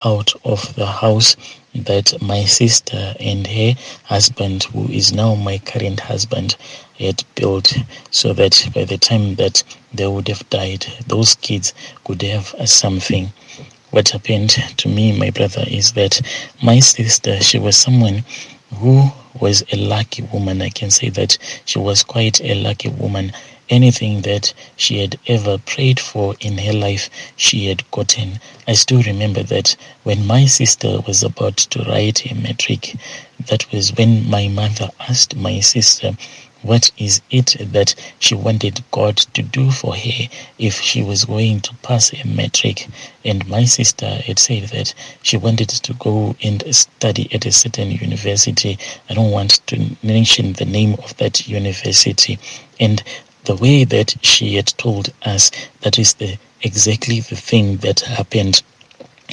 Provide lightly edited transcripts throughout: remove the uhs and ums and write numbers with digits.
out of the house that my sister and her husband, who is now my current husband, had built, so that by the time that they would have died, those kids could have something. What happened to me, my brother, is that my sister, she was someone who was a lucky woman. I can say that she was quite a lucky woman. Anything that she had ever prayed for in her life, she had gotten. I still remember that when my sister was about to write her matric, that was when my mother asked my sister what is it that she wanted God to do for her if she was going to pass her matric. And my sister had said that she wanted to go and study at a certain university. I don't want to mention the name of that university. And the way that she had told us, that is exactly the thing that happened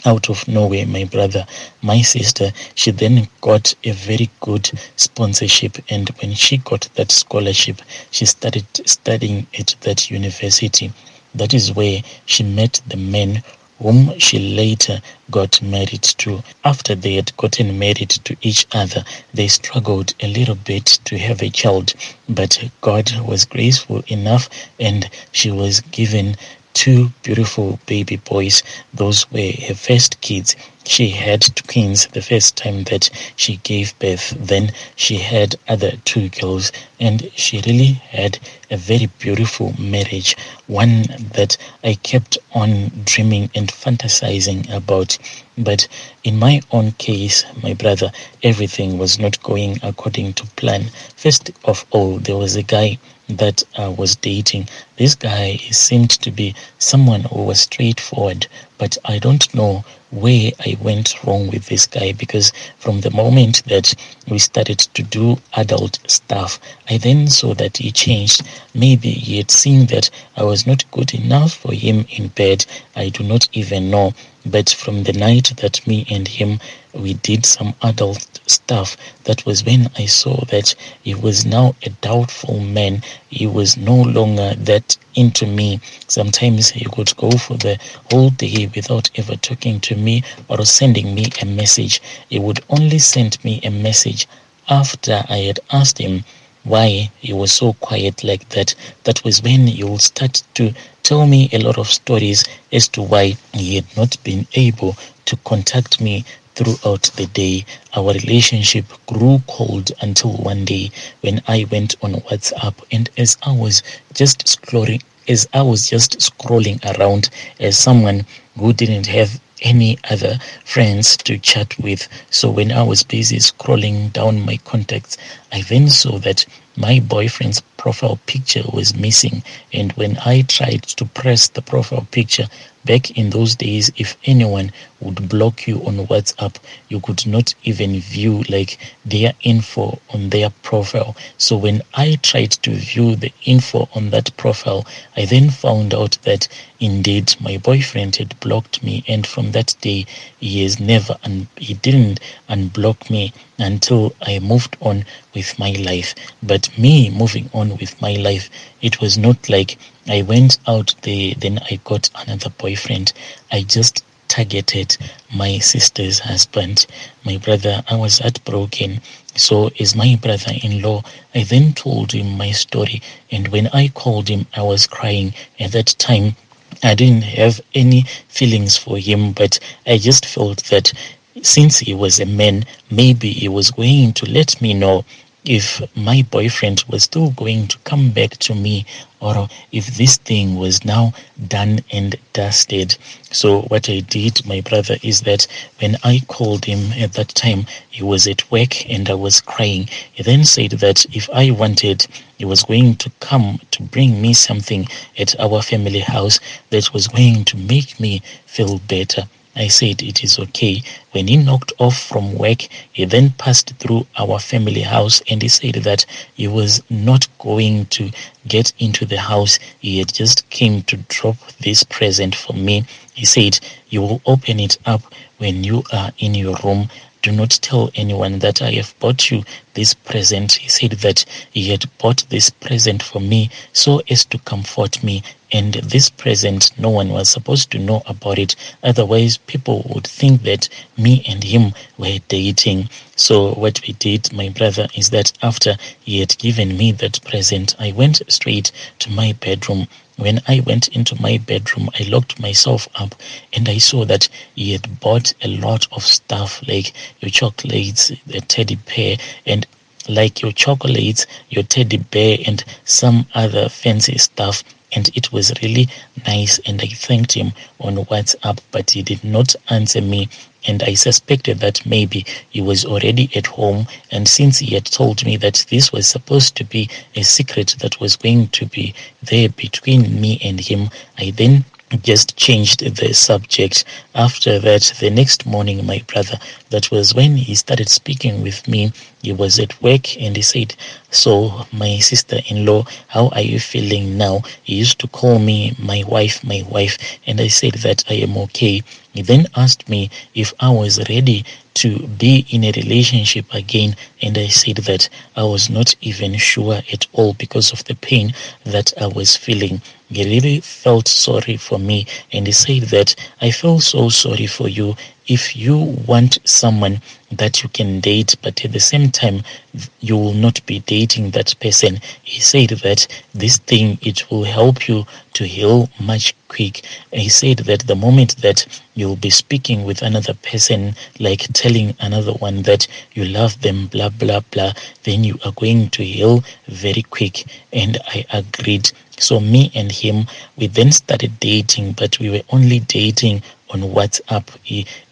out of nowhere, my brother. My sister, she then got a very good sponsorship, and when she got that scholarship, she started studying at that university. That is where she met the man whom she later got married to. After they had gotten married to each other, they struggled a little bit to have a child, but God was graceful enough, and she was given two beautiful baby boys. Those were her first kids. She had twins the first time that she gave birth. Then she had other two girls, and she really had a very beautiful marriage, one that I kept on dreaming and fantasizing about. But in my own case, my brother, everything was not going according to plan. First of all, there was a guy that I was dating. This guy seemed to be someone who was straightforward, but I don't know where I went wrong with this guy, because from the moment that we started to do adult stuff, I then saw that he changed. Maybe he had seen that I was not good enough for him in bed. I do not even know. But from the night that me and him, we did some adult stuff, that was when I saw that he was now a doubtful man. He was no longer that into me. Sometimes he would go for the whole day without ever talking to me or sending me a message. He would only send me a message after I had asked him why he was so quiet like that. That was when he would start to tell me a lot of stories as to why he had not been able to contact me throughout the day. Our relationship grew cold until one day when I went on WhatsApp, and as I was just scrolling around as someone who didn't have any other friends to chat with. So when I was busy scrolling down my contacts, I then saw that my boyfriend's profile picture was missing. And when I tried to press the profile picture, back in those days, if anyone would block you on WhatsApp, you could not even view like their info on their profile. So when I tried to view the info on that profile, I then found out that indeed my boyfriend had blocked me, and from that day he didn't unblock me until I moved on with my life. But me moving on with my life, it was not like I went out there, then I got another boyfriend. I just targeted my sister's husband. My brother, I was heartbroken. So as my brother-in-law, I then told him my story. And when I called him, I was crying. At that time, I didn't have any feelings for him, but I just felt that since he was a man, maybe he was going to let me know if my boyfriend was still going to come back to me, or if this thing was now done and dusted. So what I did, my brother, is that when I called him at that time, he was at work and I was crying. He then said that if I wanted, he was going to come to bring me something at our family house that was going to make me feel better. I said it is okay. When he knocked off from work, he then passed through our family house and he said that he was not going to get into the house. He had just came to drop this present for me. He said, you will open it up when you are in your room. Do not tell anyone that I have bought you this present. He said that he had bought this present for me so as to comfort me, and this present, no one was supposed to know about it. Otherwise, people would think that me and him were dating. So what we did, my brother, is that after he had given me that present, I went straight to my bedroom. When I went into my bedroom, I locked myself up, and I saw that he had bought a lot of stuff, like your chocolates, a teddy bear, and like your chocolates, your teddy bear, and some other fancy stuff. And it was really nice, and I thanked him on WhatsApp, but he did not answer me. And I suspected that maybe he was already at home, and since he had told me that this was supposed to be a secret that was going to be there between me and him, I then just changed the subject. After that, the next morning, my brother, that was when he started speaking with me. He was at work and he said, "So, my sister-in-law, how are you feeling now?" He used to call me my wife, and I said that I am okay. He then asked me if I was ready to be in a relationship again, and I said that I was not even sure at all because of the pain that I was feeling. He really felt sorry for me, and he said that I feel so sorry for you. If you want someone that you can date, but at the same time you will not be dating that person, he said that this thing, it will help you to heal much quick. And he said that the moment that you'll be speaking with another person, like telling another one that you love them, blah blah blah, then you are going to heal very quick. And I agreed. So me and him, we then started dating, but we were only dating on WhatsApp,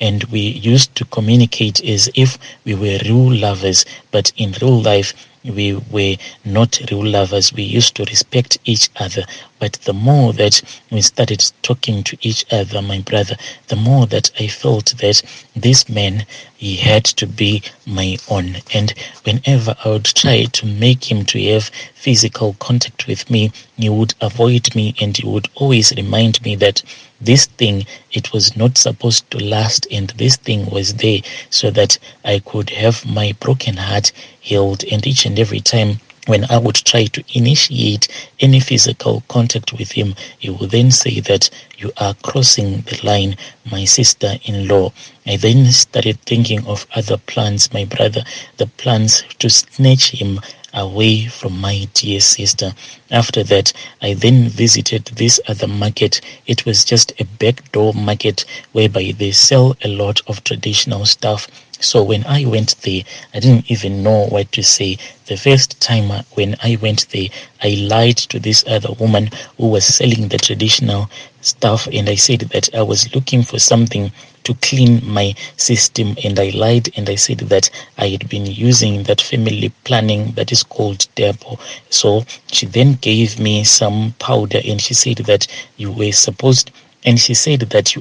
and we used to communicate as if we were real lovers, but in real life we were not real lovers. We used to respect each other, but the more that we started talking to each other, my brother, the more that I felt that this man, he had to be my own. And whenever I would try to make him to have physical contact with me, he would avoid me, and he would always remind me that this thing, it was not supposed to last, and this thing was there so that I could have my broken heart healed. And each and every time when I would try to initiate any physical contact with him, he would then say that you are crossing the line, my sister-in-law. I then started thinking of other plans, my brother, the plans to snatch him away from my dear sister. After that, I then visited this other market. It was just a backdoor market whereby they sell a lot of traditional stuff. So when I went there, I didn't even know what to say. The first time when I went there, I lied to this other woman who was selling the traditional stuff, and I said that I was looking for something to clean my system, and I lied and I said that I had been using that family planning that is called Depo. So she then gave me some powder, and she said that you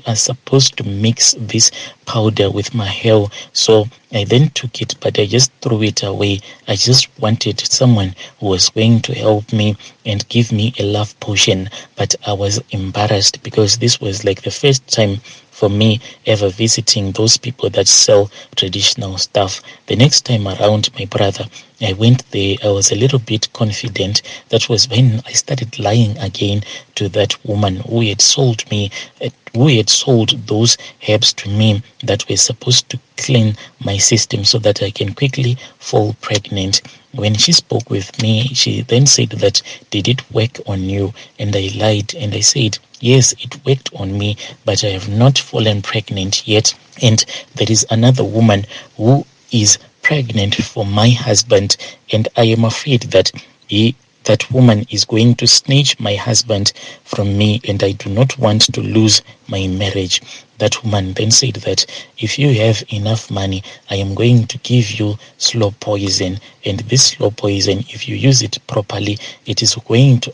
are supposed to mix this powder with my hair. So I then took it, but I just threw it away. I just wanted someone who was going to help me and give me a love potion, but I was embarrassed because this was like the first time for me ever visiting those people that sell traditional stuff. The next time around, my brother, I went there. I was a little bit confident. That was when I started lying again to that woman who had sold those herbs to me that were supposed to clean my system so that I can quickly fall pregnant. When she spoke with me, she then said that, "Did it work on you?" And I lied and I said, "Yes, it worked on me, but I have not fallen pregnant yet. And there is another woman who is pregnant for my husband, and I am afraid that that woman is going to snatch my husband from me, and I do not want to lose my marriage." That woman then said that, "If you have enough money, I am going to give you slow poison, and this slow poison, if you use it properly, it is going to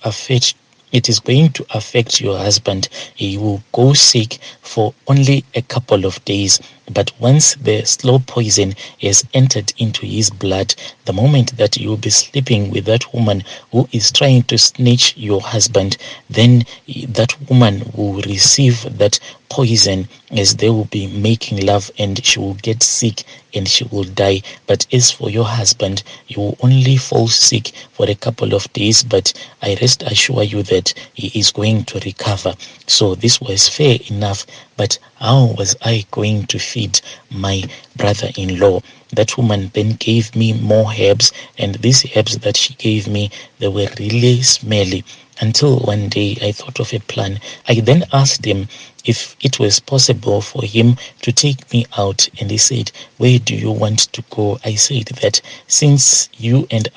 affect your husband. He will go sick for only a couple of days, but once the slow poison has entered into his blood, the moment that you will be sleeping with that woman who is trying to snatch your husband, then that woman will receive that poison as they will be making love, and she will get sick and she will die. But as for your husband, you will only fall sick for a couple of days, but I rest assure you that he is going to recover. So this was fair enough, but how was I going to feed my brother-in-law? That woman then gave me more herbs, and these herbs that she gave me, they were really smelly. Until one day I thought of a plan. I then asked him if it was possible for him to take me out, and he said, "Where do you want to go?" I said that since you and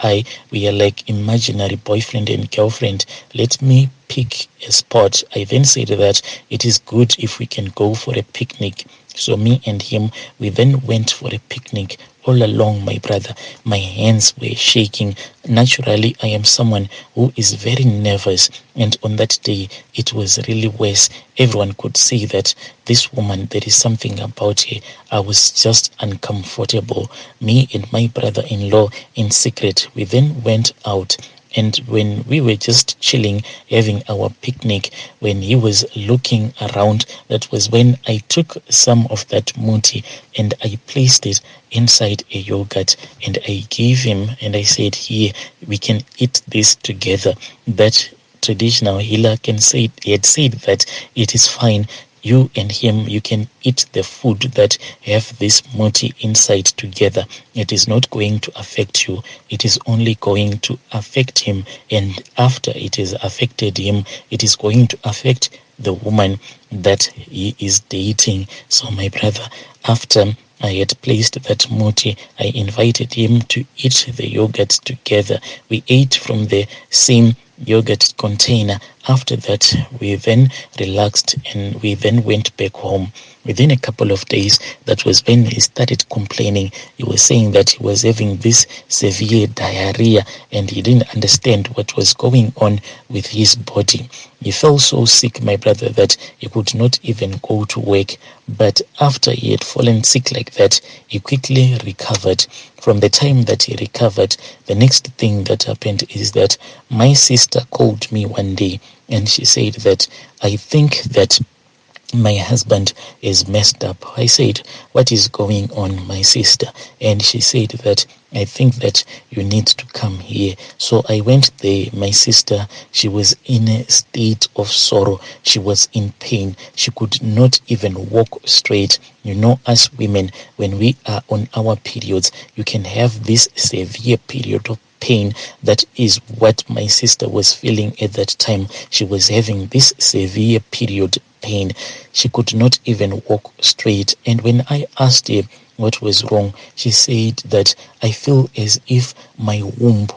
we are like imaginary boyfriend and girlfriend, let me pick a spot. I then said that it is good if we can go for a picnic. So me and him, we then went for a picnic. All along, my brother, my hands were shaking. Naturally, I am someone who is very nervous, and on that day, it was really worse. Everyone could see that this woman, there is something about her. I was just uncomfortable. Me and my brother-in-law, in secret, we then went out. And when we were just chilling, having our picnic, when he was looking around, that was when I took some of that muti and I placed it inside a yogurt, and I gave him, and I said, "Here, we can eat this together." That traditional healer he had said that it is fine. You and him, you can eat the food that have this muti inside together. It is not going to affect you. It is only going to affect him. And after it has affected him, it is going to affect the woman that he is dating. So my brother, after I had placed that muti, I invited him to eat the yogurt together. We ate from the same yogurt container. After that, we then relaxed and we then went back home. Within a couple of days, that was when he started complaining. He was saying that he was having this severe diarrhea and he didn't understand what was going on with his body. He felt so sick, my brother, that he could not even go to work. But after he had fallen sick like that, he quickly recovered. From the time that he recovered, the next thing that happened is that my sister called me one day and she said that, "I think that my husband is messed up." I said, "What is going on, my sister?" And she said that, "I think that you need to come here." So I went there. My sister, she was in a state of sorrow. She was in pain. She could not even walk straight. You know, us women, when we are on our periods, you can have this severe period of pain. That is what my sister was feeling at that time. She was having this severe period pain. She could not even walk straight. And when I asked her what was wrong, she said that, "I feel as if my womb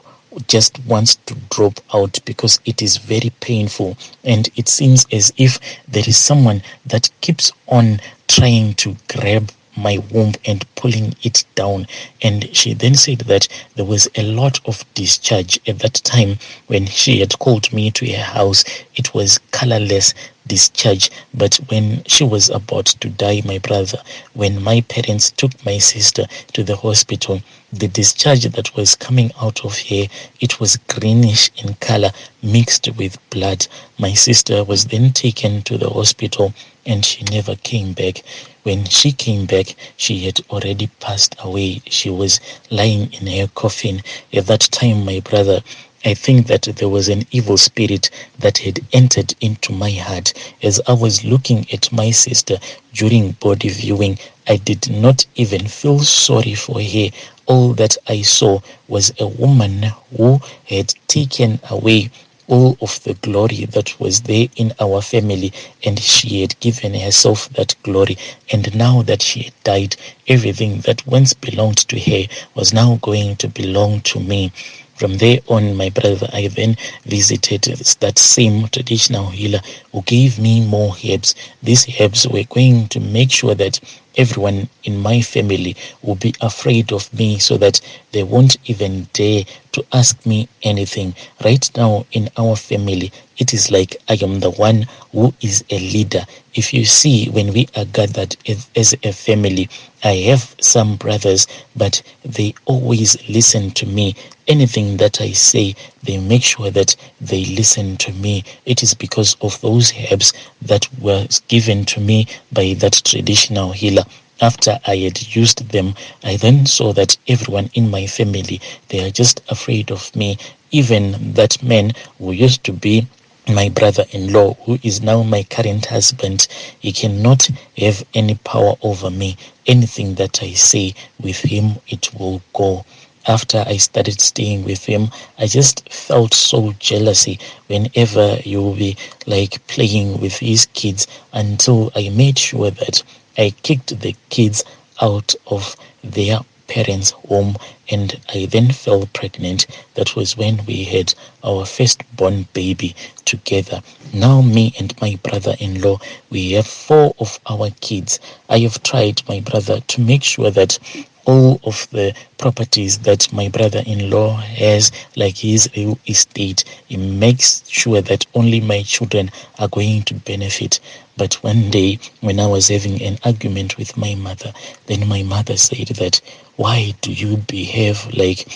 just wants to drop out because it is very painful, and it seems as if there is someone that keeps on trying to grab my womb and pulling it down." And she then said that there was a lot of discharge at that time. When she had called me to her house, it was colorless discharge. But when she was about to die, my brother, when my parents took my sister to the hospital, the discharge that was coming out of her, it was greenish in color mixed with blood. My sister was then taken to the hospital and she never came back. When she came back, she had already passed away. She was lying in her coffin. At that time, my brother, I think that there was an evil spirit that had entered into my heart. As I was looking at my sister during body viewing, I did not even feel sorry for her. All that I saw was a woman who had taken away all of the glory that was there in our family, and she had given herself that glory. And now that she had died, everything that once belonged to her was now going to belong to me. From there on, my brother, I then visited that same traditional healer who gave me more herbs. These herbs were going to make sure that everyone in my family will be afraid of me, so that they won't even dare to ask me anything. Right now in our family, it is like I am the one who is a leader. If you see, when we are gathered as a family, I have some brothers, but they always listen to me. Anything that I say, they make sure that they listen to me. It is because of those herbs that were given to me by that traditional healer. After I had used them, I then saw that everyone in my family, they are just afraid of me. Even that man who used to be my brother-in-law, who is now my current husband, he cannot have any power over me. Anything that I say with him, it will go. After I started staying with him, I just felt so jealousy whenever you will be like playing with his kids, until I made sure that I kicked the kids out of their parents' home, and I then fell pregnant. That was when we had our firstborn baby together. Now me and my brother-in-law, we have 4 of our kids. I have tried, my brother, to make sure that all of the properties that my brother-in-law has, like his real estate, he makes sure that only my children are going to benefit. But one day, when I was having an argument with my mother, then my mother said that, why do you behave like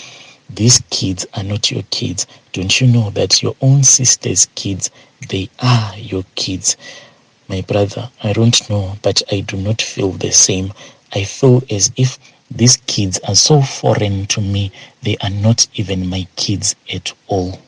these kids are not your kids? Don't you know that your own sister's kids, they are your kids? My brother, I don't know, but I do not feel the same. I feel as if these kids are so foreign to me. They are not even my kids at all.